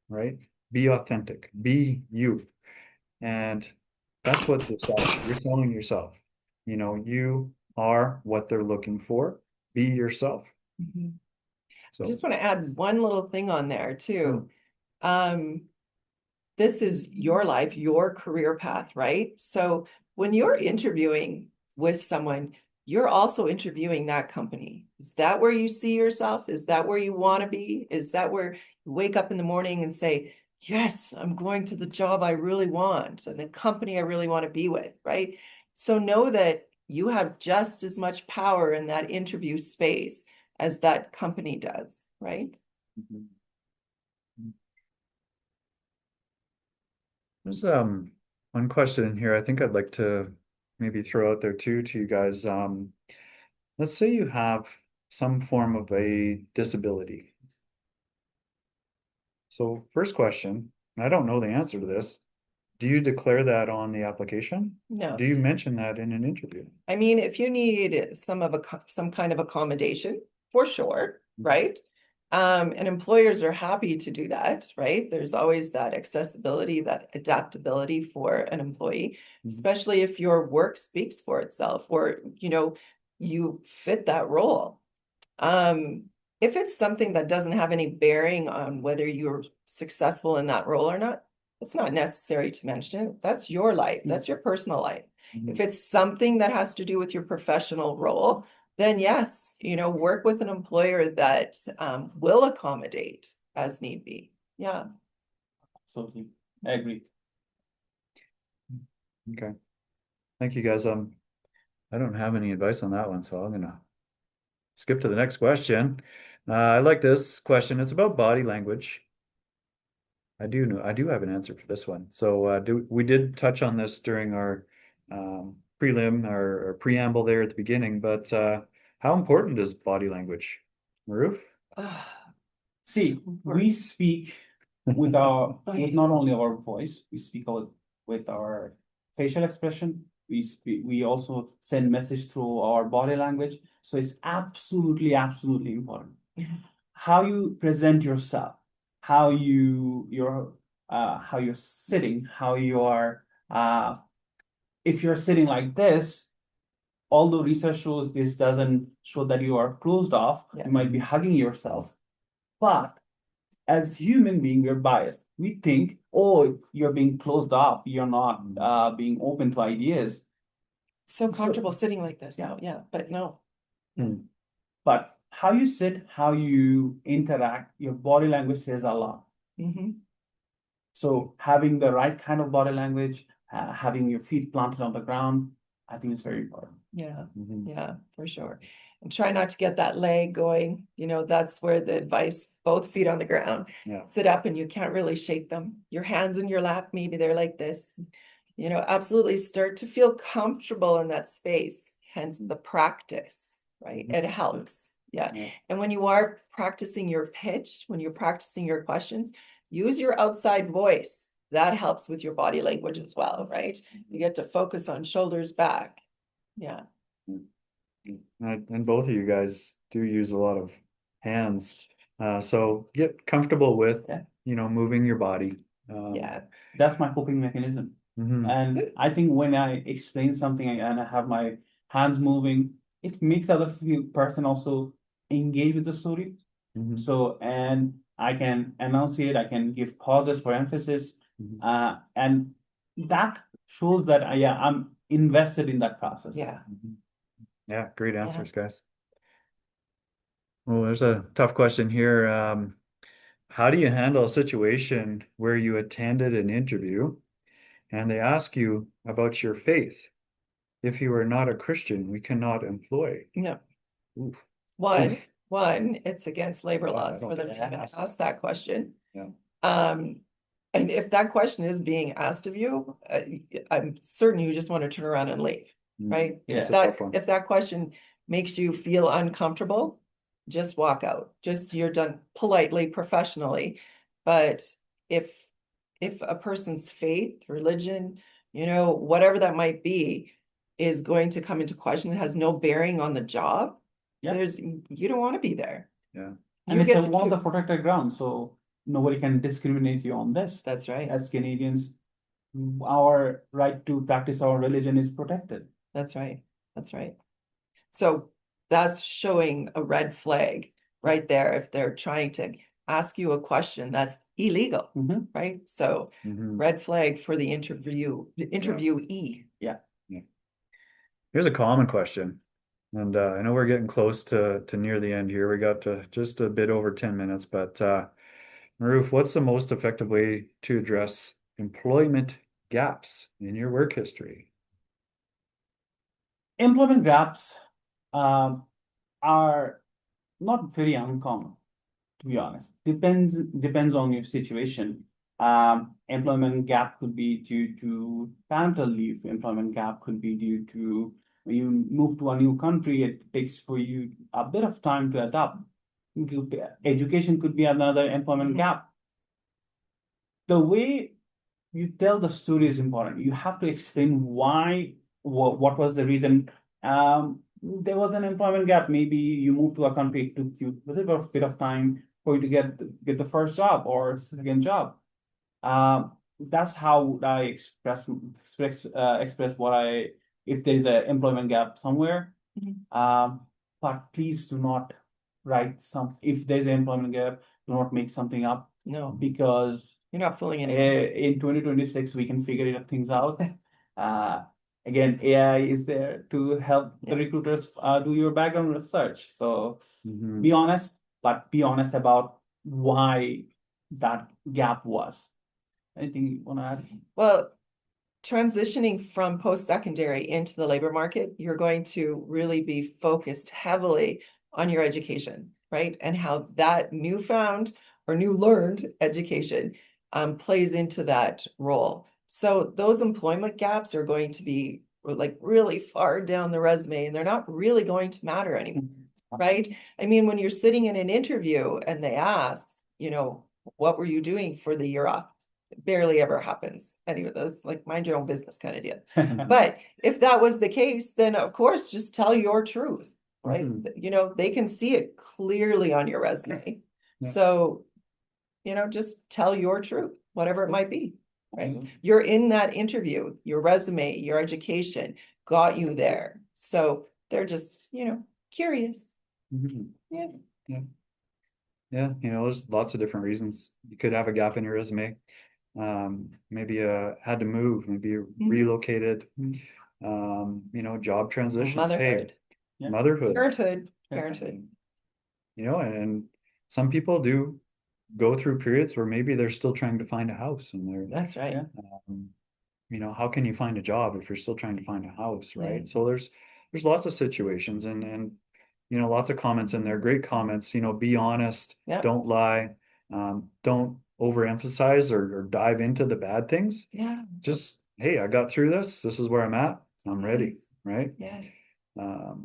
S1: right? Be authentic, be you. And that's what you're telling yourself. You are what they're looking for. Be yourself.
S3: I
S1: So,
S3: just want to add one little thing on there too. This is your life, your career path, right? So when you're interviewing with someone, you're also interviewing that company. Is that where you see yourself? Is that where you want to be? Is that where you wake up in the morning and say, yes, I'm going to the job I really want and the company I really want to be with, right? So know that you have just as much power in that interview space as that company does, right?
S1: there's one question in here I think I'd like to maybe throw out there too to you guys. Let's say you have some form of a disability. So first question, I don't know the answer to this. Do you declare that on the application?
S3: No.
S1: Do you mention that in an interview?
S3: I mean, if you need some kind of accommodation, for sure, right? And employers are happy to do that, right? There's always that accessibility, that adaptability for an employee, especially if your work speaks for itself or, you fit that role. If it's something that doesn't have any bearing on whether you're successful in that role or not, it's not necessary to mention it. That's your life. That's your personal life. If it's something that has to do with your professional role, then yes, work with an employer that will accommodate as need be. Yeah.
S2: Absolutely. I agree.
S1: Okay. Thank you guys. I don't have any advice on that one, so I'm gonna skip to the next question. I like this question. It's about body language. I do have an answer for this one. So we did touch on this during our prelim or preamble there at the beginning, but how important is body language? Maruf?
S2: See, we speak with not only our voice, we speak with our facial expression. We also send message through our body language. So it's absolutely, absolutely important. How you present yourself, how you're sitting, how you are if you're sitting like this, although research shows this doesn't show that you are closed off, you might be hugging yourself. But as human being, we're biased. We think, oh, you're being closed off. You're not being open to ideas.
S3: So comfortable sitting like this. Yeah, but no.
S2: But how you sit, how you interact, your body language says a lot. So having the right kind of body language, having your feet planted on the ground, I think is very important.
S3: Yeah, yeah, for sure. And try not to get that leg going. That's where the advice, both feet on the ground.
S1: Yeah.
S3: Sit up and you can't really shake them. Your hands in your lap, maybe they're like this. absolutely start to feel comfortable in that space, hence the practice, right? It helps. Yeah.
S1: Yeah.
S3: And when you are practicing your pitch, when you're practicing your questions, use your outside voice. That helps with your body language as well, right? You get to focus on shoulders back. Yeah.
S1: And both of you guys do use a lot of hands. So get comfortable with,
S2: Yeah.
S1: moving your body.
S3: Yeah.
S2: That's my coping mechanism.
S1: Mhm.
S2: And I think when I explain something and I have my hands moving, it makes other person also engage with the story.
S1: Mhm.
S2: So, and I can enunciate, I can give pauses for emphasis,
S1: Mhm.
S2: and that shows that yeah, I'm invested in that process.
S3: Yeah.
S1: Mhm. Yeah, great
S3: Yeah.
S1: answers, guys. Well, there's a tough question here. How do you handle a situation where you attended an interview and they ask you about your faith? If you are not a Christian, we cannot employ.
S3: No.
S1: Oof.
S3: One, it's against labor
S1: God, I
S3: laws
S1: don't
S3: for them
S1: think
S3: to
S1: I
S3: even
S1: asked
S3: ask that question.
S1: Yeah.
S3: And if that question is being asked of you, I'm certain you just want to turn around and leave, right?
S2: Yeah.
S3: If
S1: It's a tough one.
S3: if that question makes you feel uncomfortable, just walk out. Just you're done politely, professionally. But if a person's faith, religion, whatever that might be, is going to come into question, it has no bearing on the job,
S2: Yeah.
S3: you don't want to be there.
S1: Yeah.
S2: And
S3: You
S2: it's
S3: get
S2: one of the protected grounds, so nobody can discriminate you on this.
S3: That's right.
S2: As Canadians, our right to practice our religion is protected.
S3: That's right. That's right. So that's showing a red flag right there. If they're trying to ask you a question that's illegal,
S2: Mhm.
S3: right? So
S1: Mhm.
S3: red flag for the interviewee.
S2: Yeah.
S1: Here's a common question. And I know we're getting close to near the end here. We got to just a bit over 10 minutes, but Maruf, what's the most effective way to address employment gaps in your work history?
S2: Employment gaps are not very uncommon, to be honest. Depends on your situation. Employment gap could be due to parental leave. Employment gap could be due to when you move to a new country, it takes for you a bit of time to adapt. Education could be another employment gap. The way you tell the story is important. You have to explain why, what was the reason. There was an employment gap. Maybe you moved to a country, it took you a bit of time for you to get the first job or second job. That's how I express what I if there is an employment gap somewhere. But please do not write some. If there's an employment gap, do not make something up.
S3: No,
S2: Because
S3: you're not fooling anyone.
S2: in 2026 we can figure things out. Again, AI is there to help the recruiters do your background research. So
S1: Mhm.
S2: be honest, but be honest about why that gap was. Anything you want to add?
S3: Well, transitioning from post-secondary into the labor market, you're going to really be focused heavily on your education, right? And how that newfound or new learned education plays into that role. So those employment gaps are going to be like really far down the resume, and they're not really going to matter anymore, right? I mean, when you're sitting in an interview and they ask, what were you doing for the year off? Barely ever happens. Anyway, that's like mind your own business kind of deal. But if that was the case, then of course, just tell your truth, right? They can see it clearly on your resume.
S1: Yeah.
S3: So, just tell your truth, whatever it might be, right? You're in that interview, your resume, your education got you there. So they're just, curious.
S1: Mhm.
S3: Yeah.
S1: Yeah. Yeah, there's lots of different reasons. You could have a gap in your resume. Maybe you had to move, maybe you relocated, job transitions. Hey,
S3: Motherhood.
S2: Yeah.
S1: motherhood,
S3: Parenthood.
S1: and some people do go through periods where maybe they're still trying to find a house and they're,
S3: That's right.
S1: how can you find a job if you're still trying to find a house, right?
S3: Yeah.
S1: So there's lots of situations and lots of comments in there, great comments, be honest,
S3: Yeah.
S1: don't lie, don't overemphasize or dive into the bad things.
S3: Yeah.
S1: Just hey, I got through this. This is where I'm at. I'm ready, right?
S3: Yeah.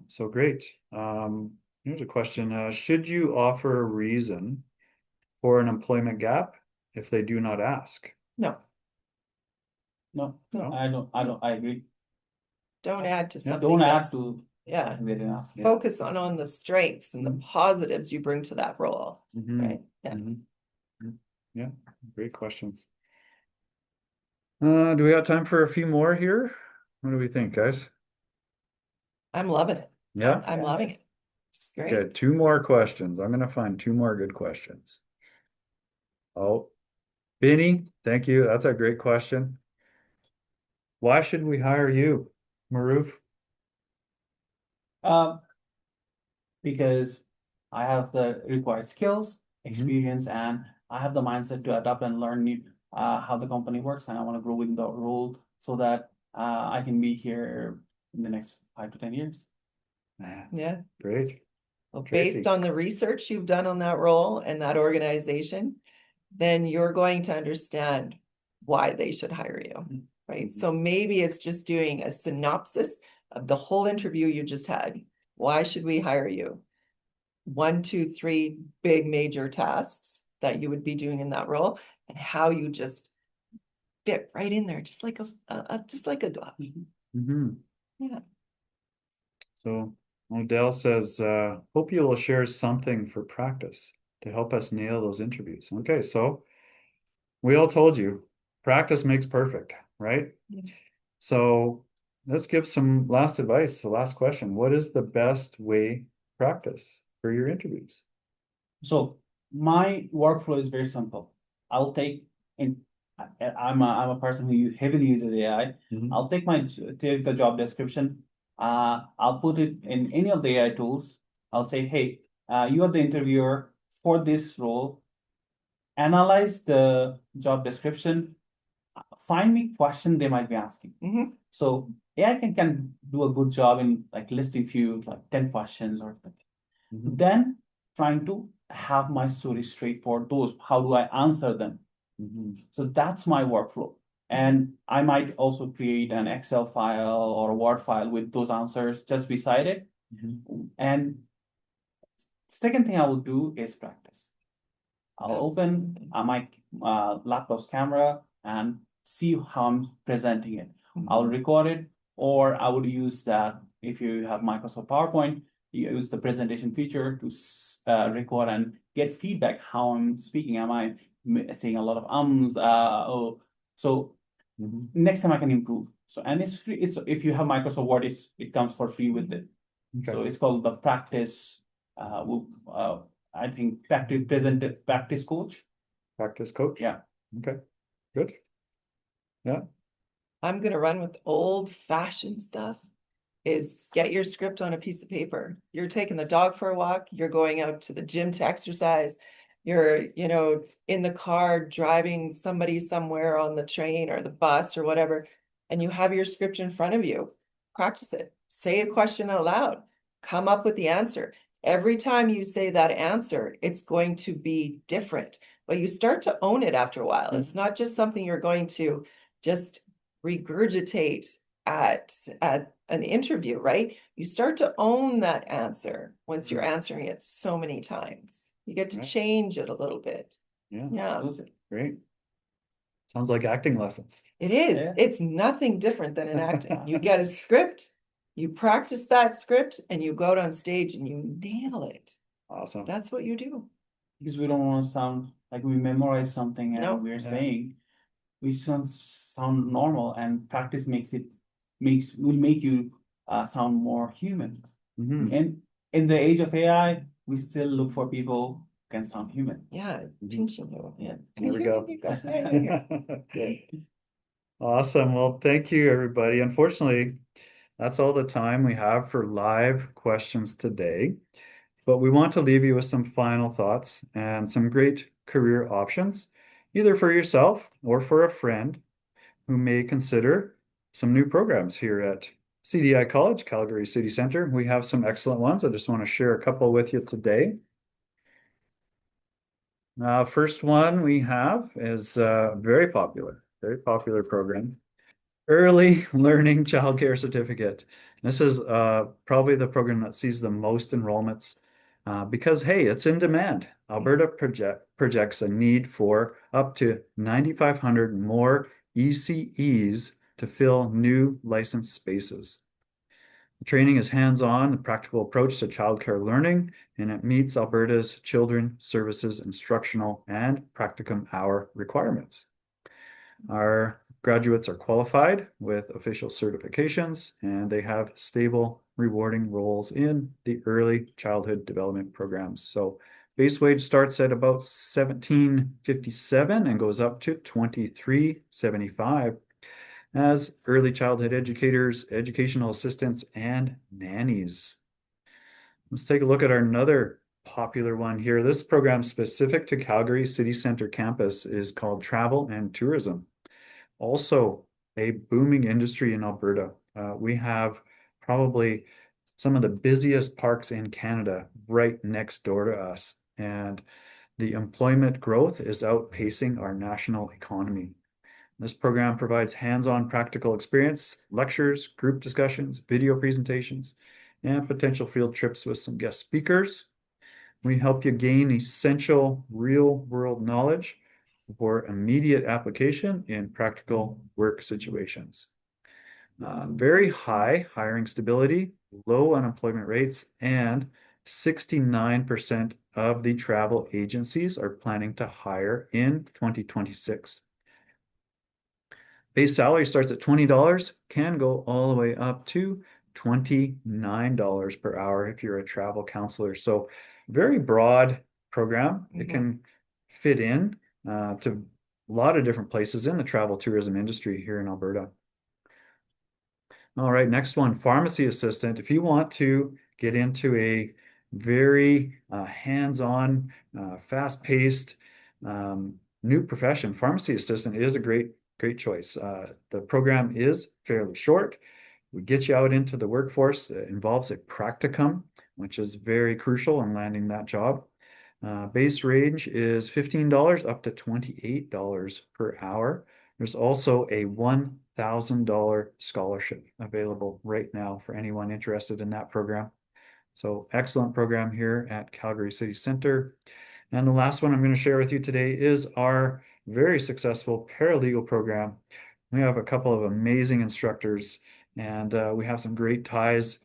S1: So great. Here's a question. Should you offer a reason for an employment gap if they do not ask?
S3: No,
S2: No,
S3: no,
S2: I agree.
S3: don't add to
S1: Yeah.
S3: something
S2: Don't add
S3: that's,
S2: to
S3: yeah,
S2: something they didn't ask. Yeah.
S3: focus on the strengths and the positives you bring to that role,
S1: Mhm.
S3: right? Yeah.
S1: Mhm. Yeah, great questions. Do we have time for a few more here? What do we think, guys?
S3: I'm loving it.
S1: Yeah?
S3: I'm
S2: Yeah.
S3: loving it. It's great.
S1: Okay, two more questions. I'm gonna find two more good questions. Oh, Benny, thank you. That's a great question. Why should we hire you, Maruf?
S2: Um, because I have the required skills,
S1: Mhm.
S2: experience, and I have the mindset to adapt and learn new, how the company works, and I want to grow within the role so that I can be here in the next 5 to 10 years.
S3: Yeah.
S1: Great.
S3: Well,
S1: Tracy.
S3: based on the research you've done on that role and that organization, then you're going to understand why they should hire you, right?
S1: Mhm.
S3: So maybe it's just doing a synopsis of the whole interview you just had. Why should we hire you? 1, 2, 3 big major tasks that you would be doing in that role, and how you just fit right in there, just like a glove.
S1: Mhm.
S3: Yeah.
S1: So Odell says, hope you will share something for practice to help us nail those interviews. Okay, so we all told you practice makes perfect, right?
S3: Yeah.
S1: So let's give some last advice. The last question. What is the best way to practice for your interviews?
S2: So my workflow is very simple. I'll take in I'm a person who heavily uses AI.
S1: Mhm.
S2: I'll take the job description. I'll put it in any of the AI tools. I'll say, hey, you are the interviewer for this role. Analyze the job description. Find me question they might be asking.
S3: Mhm.
S2: So AI can do a good job in like listing few like 10 questions or
S1: Mhm.
S2: then trying to have my story straight for those. How do I answer them?
S1: Mhm.
S2: So that's my workflow. And I might also create an Excel file or a Word file with those answers just beside it.
S1: Mhm.
S2: And second thing I will do is practice. I'll open my laptop's camera and see how I'm presenting it. I'll record it, or I would use that if you have Microsoft PowerPoint, you use the presentation feature to record and get feedback how I'm speaking. Am I saying a lot of ums? So
S1: Mhm.
S2: next time I can improve. So and it's free. It's if you have Microsoft Word, it comes for free with it.
S1: Okay.
S2: So it's called the practice. I think practice coach.
S1: Practice coach.
S2: Yeah.
S1: Okay. Good. Yeah.
S3: I'm gonna run with old-fashioned stuff. Is get your script on a piece of paper. You're taking the dog for a walk, you're going out to the gym to exercise, you're, in the car driving somebody somewhere on the train or the bus or whatever, and you have your script in front of you. Practice it. Say a question out loud. Come up with the answer. Every time you say that answer, it's going to be different, but you start to own it after a while. It's not just something you're going to just regurgitate at an interview, right? You start to own that answer once you're answering it so many times. You get to
S1: Right.
S3: change it a little bit.
S1: Yeah.
S3: Yeah,
S1: Great. Sounds like acting lessons.
S3: it is.
S2: Yeah.
S3: It's nothing different than an acting. You get a script, you practice that script, and you go out on stage and you nail it.
S1: Awesome.
S3: That's what you do.
S2: Because we don't want to sound like we memorize something and
S3: No.
S2: we're
S1: Yeah.
S2: saying we sound normal, and practice will make you sound more human.
S1: Mhm.
S2: And in the age of AI, we still look for people who can sound human.
S3: Yeah,
S1: Mhm.
S3: pinching you. Yeah.
S1: There we go.
S3: You got it.
S1: Okay. Awesome. Well, thank you, everybody. Unfortunately, that's all the time we have for live questions today. But we want to leave you with some final thoughts and some great career options, either for yourself or for a friend who may consider some new programs here at CDI College, Calgary City Centre. We have some excellent ones. I just want to share a couple with you today. First one we have is very popular program. Early Learning Childcare Certificate. This is probably the program that sees the most enrollments because, hey, it's in demand. Alberta projects a need for up to 9,500 more ECEs to fill new licensed spaces. The training is hands-on, a practical approach to childcare learning, and it meets Alberta's Children Services instructional and practicum hour requirements. Our graduates are qualified with official certifications, and they have stable, rewarding roles in the early childhood development programs. So base wage starts at about $17.57 and goes up to $23.75 as early childhood educators, educational assistants, and nannies. Let's take a look at another popular one here. This program specific to Calgary City Centre campus is called Travel and Tourism. Also a booming industry in Alberta. We have probably some of the busiest parks in Canada right next door to us, and the employment growth is outpacing our national economy. This program provides hands-on practical experience, lectures, group discussions, video presentations, and potential field trips with some guest speakers. We help you gain essential real-world knowledge for immediate application in practical work situations. Very high hiring stability, low unemployment rates, and 69% of the travel agencies are planning to hire in 2026. Base salary starts at $20, can go all the way up to $29 per hour if you're a travel counselor. So very broad program. It can fit in to a lot of different places in the travel tourism industry here in Alberta. All right, next one, pharmacy assistant. If you want to get into a very hands-on, fast-paced new profession, pharmacy assistant is a great choice. The program is fairly short. We get you out into the workforce. It involves a practicum, which is very crucial in landing that job. Base range is $15 up to $28 per hour. There's also a $1,000 scholarship available right now for anyone interested in that program. So excellent program here at Calgary City Centre. And the last one I'm going to share with you today is our very successful paralegal program. We have a couple of amazing instructors, and we have some great ties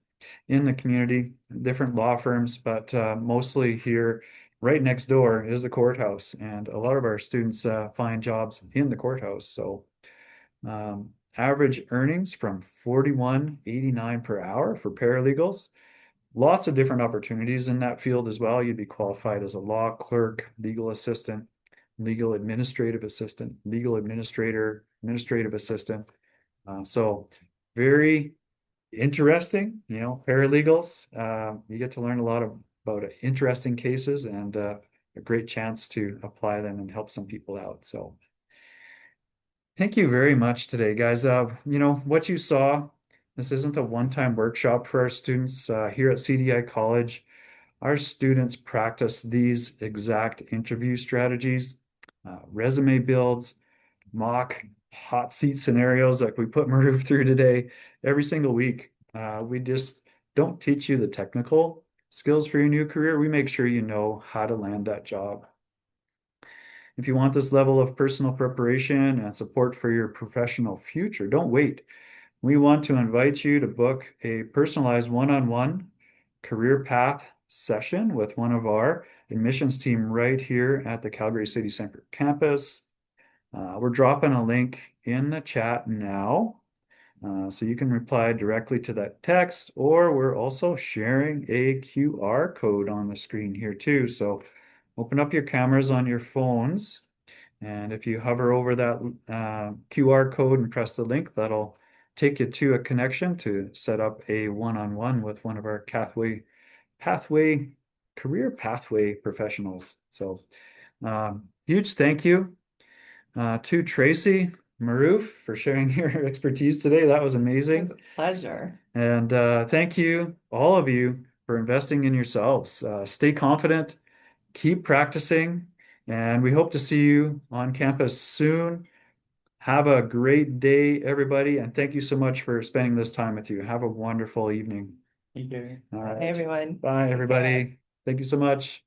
S1: in the community, different law firms, but mostly here right next door is the courthouse, and a lot of our students find jobs in the courthouse. So average earnings from $41.89 per hour for paralegals. Lots of different opportunities in that field as well. You'd be qualified as a law clerk, legal assistant, legal administrative assistant, legal administrator, administrative assistant. So very interesting, paralegals. You get to learn a lot about interesting cases and a great chance to apply them and help some people out. So thank you very much today, guys. What you saw, this isn't a one-time workshop for our students here at CDI College. Our students practice these exact interview strategies, resume builds, mock hot seat scenarios like we put Maruf through today every single week. We just don't teach you the technical skills for your new career. We make sure you know how to land that job. If you want this level of personal preparation and support for your professional future, don't wait. We want to invite you to book a personalized one-on-one career path session with one of our admissions team right here at the Calgary City Centre campus. We're dropping a link in the chat now, so you can reply directly to that text, or we're also sharing a QR code on the screen here too. So open up your cameras on your phones, and if you hover over that QR code and press the link, that'll take you to a connection to set up a one-on-one with one of our career pathway professionals. So huge thank you to Tracy Maruf for sharing your expertise today. That was amazing.
S3: It was a pleasure.
S1: And thank you, all of you, for investing in yourselves. Stay confident, keep practicing, and we hope to see you on campus soon. Have a great day, everybody, and thank you so much for spending this time with you. Have a wonderful evening.
S2: Thank you.
S1: All
S3: Hey,
S1: right.
S3: everyone.
S1: Bye,
S3: Take care.
S1: everybody. Thank you so much.